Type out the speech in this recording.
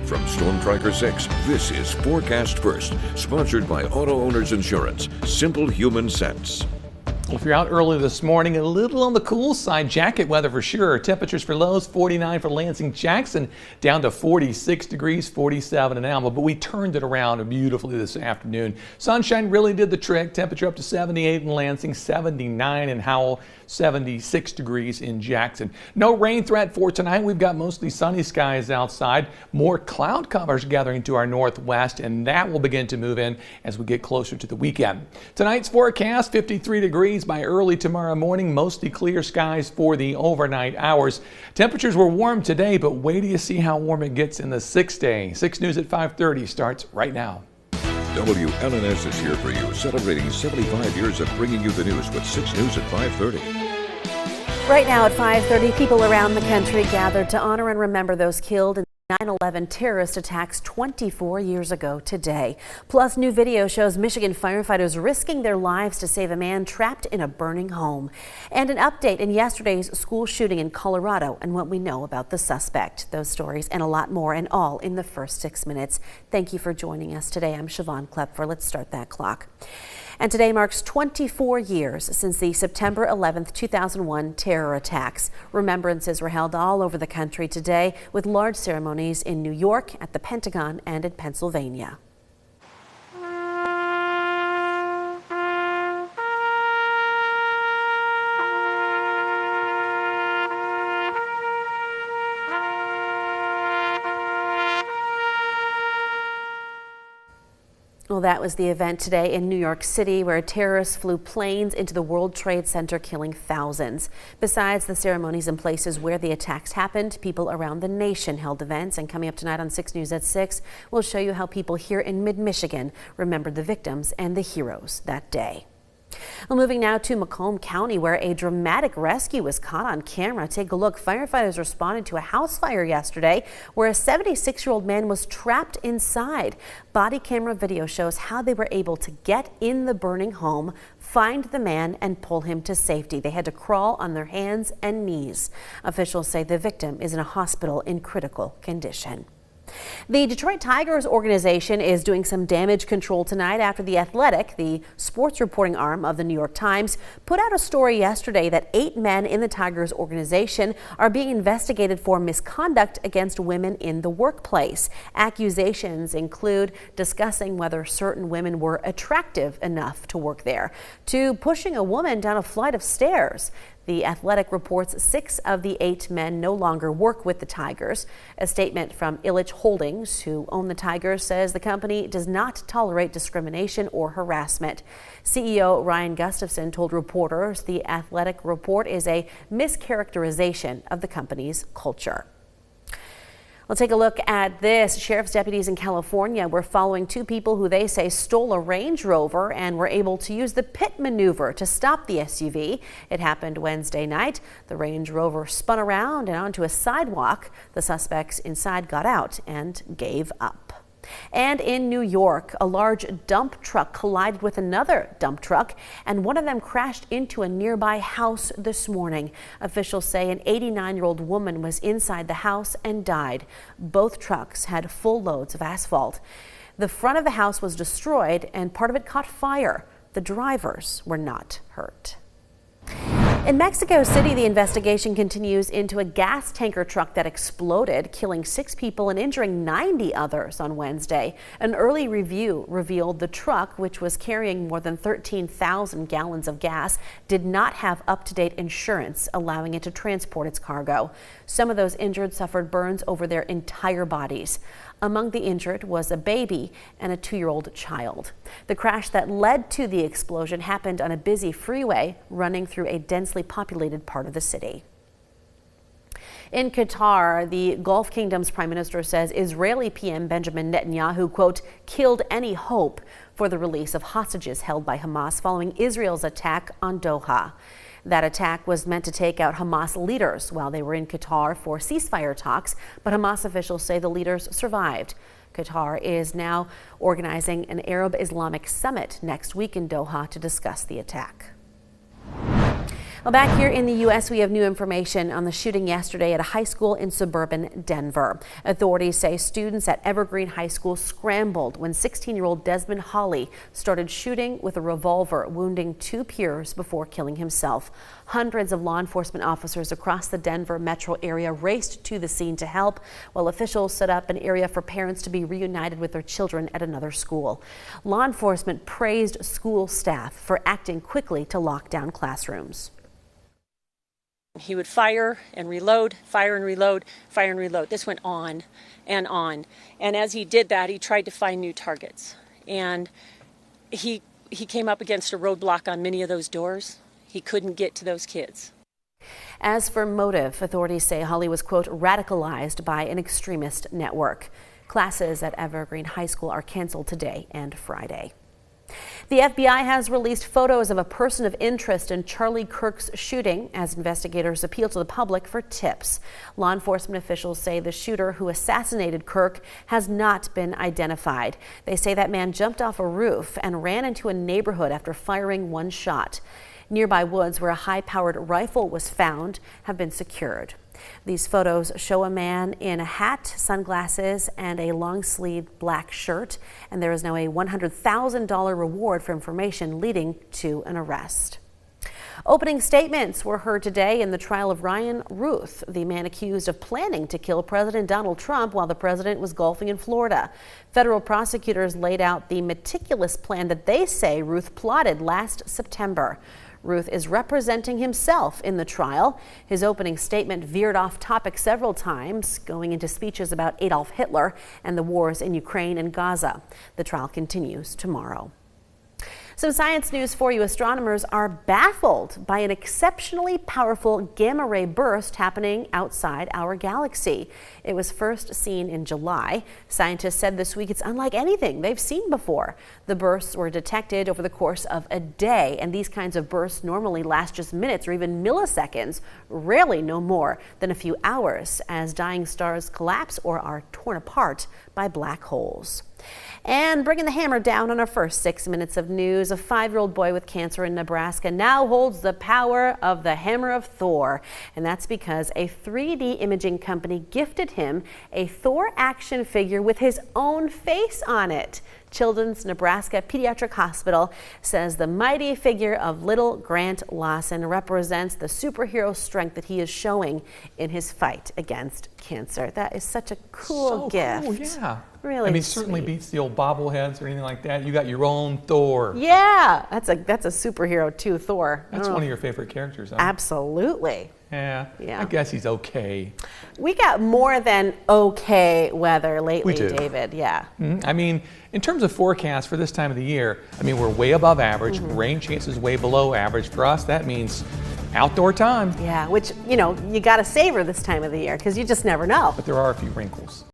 From Storm Tracker 6, this is Forecast First, sponsored by Auto Owners Insurance. Simple human sense. Well, if you're out early this morning, a little on the cool side, jacket weather for sure. Temperatures for lows, 49 for Lansing, Jackson, down to 46 degrees, 47 in Alma. But we turned it around beautifully this afternoon. Sunshine really did the trick. Temperature up to 78 in Lansing, 79 in Howell, 76 degrees in Jackson. No rain threat for tonight. We've got mostly sunny skies outside. More cloud covers gathering to our northwest, and that will begin to move in as we get closer to the weekend. Tonight's forecast, 53 degrees by early tomorrow morning. Mostly clear skies for the overnight hours. Temperatures were warm today, but wait till you see how warm it gets in the 6 day. 6 News at 5:30 starts right now. WLNS is here for you, celebrating 75 years of bringing you the news with 6 News at 5:30. Right now at 5:30, people around the country gathered to honor and remember those killed in 9/11 terrorist attacks 24 years ago today. Plus, new video shows Michigan firefighters risking their lives to save a man trapped in a burning home. And an update in yesterday's school shooting in Colorado and what we know about the suspect. Those stories and a lot more, and all in the first 6 minutes. Thank you for joining us today. I'm Siobhan Klepfer. Let's start that clock. And today marks 24 years since the September 11th, 2001 terror attacks. Remembrances were held all over the country today with large ceremonies in New York, at the Pentagon, and in Pennsylvania. Well, that was the event today in New York City, where terrorists flew planes into the World Trade Center, killing thousands. Besides the ceremonies in places where the attacks happened, people around the nation held events. And coming up tonight on 6 News at 6, we'll show you how people here in mid-Michigan remembered the victims and the heroes that day. Well, moving now to Macomb County, where a dramatic rescue was caught on camera. Take a look. Firefighters responded to a house fire yesterday where a 76-year-old man was trapped inside. Body camera video shows how they were able to get in the burning home, find the man, and pull him to safety. They had to crawl on their hands and knees. Officials say the victim is in a hospital in critical condition. The Detroit Tigers organization is doing some damage control tonight after The Athletic, the sports reporting arm of the New York Times, put out a story yesterday that 8 men in the Tigers organization are being investigated for misconduct against women in the workplace. Accusations include discussing whether certain women were attractive enough to work there, to pushing a woman down a flight of stairs. The Athletic reports 6 of the 8 men no longer work with the Tigers. A statement from Illich Holdings, who own the Tigers, says the company does not tolerate discrimination or harassment. CEO Ryan Gustafson told reporters the Athletic report is a mischaracterization of the company's culture. We'll take a look at this. Sheriff's deputies in California were following 2 people who they say stole a Range Rover and were able to use the pit maneuver to stop the SUV. It happened Wednesday night. The Range Rover spun around and onto a sidewalk. The suspects inside got out and gave up. And in New York, a large dump truck collided with another dump truck, and one of them crashed into a nearby house this morning. Officials say an 89-year-old woman was inside the house and died. Both trucks had full loads of asphalt. The front of the house was destroyed and part of it caught fire. The drivers were not hurt. In Mexico City, the investigation continues into a gas tanker truck that exploded, killing 6 people and injuring 90 others on Wednesday. An early review revealed the truck, which was carrying more than 13,000 gallons of gas, did not have up-to-date insurance, allowing it to transport its cargo. Some of those injured suffered burns over their entire bodies. Among the injured was a baby and a 2-year-old child. The crash that led to the explosion happened on a busy freeway running through a densely populated part of the city. In Qatar, the Gulf Kingdom's prime minister says Israeli PM Benjamin Netanyahu, quote, killed any hope for the release of hostages held by Hamas following Israel's attack on Doha. That attack was meant to take out Hamas leaders while they were in Qatar for ceasefire talks, but Hamas officials say the leaders survived. Qatar is now organizing an Arab Islamic summit next week in Doha to discuss the attack. Well, back here in the U.S., we have new information on the shooting yesterday at a high school in suburban Denver. Authorities say students at Evergreen High School scrambled when 16-year-old Desmond Hawley started shooting with a revolver, wounding 2 peers before killing himself. Hundreds of law enforcement officers across the Denver metro area raced to the scene to help, while officials set up an area for parents to be reunited with their children at another school. Law enforcement praised school staff for acting quickly to lock down classrooms. He would fire and reload, fire and reload, fire and reload. This went on and on. And as he did that, he tried to find new targets. And he came up against a roadblock on many of those doors. He couldn't get to those kids. As for motive, authorities say Hawley was, quote, radicalized by an extremist network. Classes at Evergreen High School are canceled today and Friday. The FBI has released photos of a person of interest in Charlie Kirk's shooting as investigators appeal to the public for tips. Law enforcement officials say the shooter who assassinated Kirk has not been identified. They say that man jumped off a roof and ran into a neighborhood after firing 1 shot. Nearby woods where a high-powered rifle was found have been secured. These photos show a man in a hat, sunglasses, and a long-sleeved black shirt, and there is now a $100,000 reward for information leading to an arrest. Opening statements were heard today in the trial of Ryan Ruth, the man accused of planning to kill President Donald Trump while the president was golfing in Florida. Federal prosecutors laid out the meticulous plan that they say Ruth plotted last September. Ruth is representing himself in the trial. His opening statement veered off topic several times, going into speeches about Adolf Hitler and the wars in Ukraine and Gaza. The trial continues tomorrow. Some science news for you. Astronomers are baffled by an exceptionally powerful gamma ray burst happening outside our galaxy. It was first seen in July. Scientists said this week it's unlike anything they've seen before. The bursts were detected over the course of a day, and these kinds of bursts normally last just minutes or even milliseconds, rarely no more than a few hours, as dying stars collapse or are torn apart by black holes. And bringing the hammer down on our first 6 minutes of news, a 5-year-old boy with cancer in Nebraska now holds the power of the Hammer of Thor. And that's because a 3D imaging company gifted him a Thor action figure with his own face on it. Children's Nebraska Pediatric Hospital says the mighty figure of little Grant Lawson represents the superhero strength that he is showing in his fight against cancer. That is such a cool gift. Cool, yeah. Really, I mean, certainly beats the old bobbleheads or anything like that. You got your own Thor. Yeah, that's a superhero too, Thor. That's one of your favorite characters, huh? Absolutely. Yeah. Yeah. I guess he's okay. We got more than okay weather lately, We do. David. Yeah. I mean, in terms of forecast for this time of the year, I mean, we're way above average. Rain chances way below average. For us, that means outdoor time. Yeah, which, you know, you got to savor this time of the year because you just never know. But there are a few wrinkles.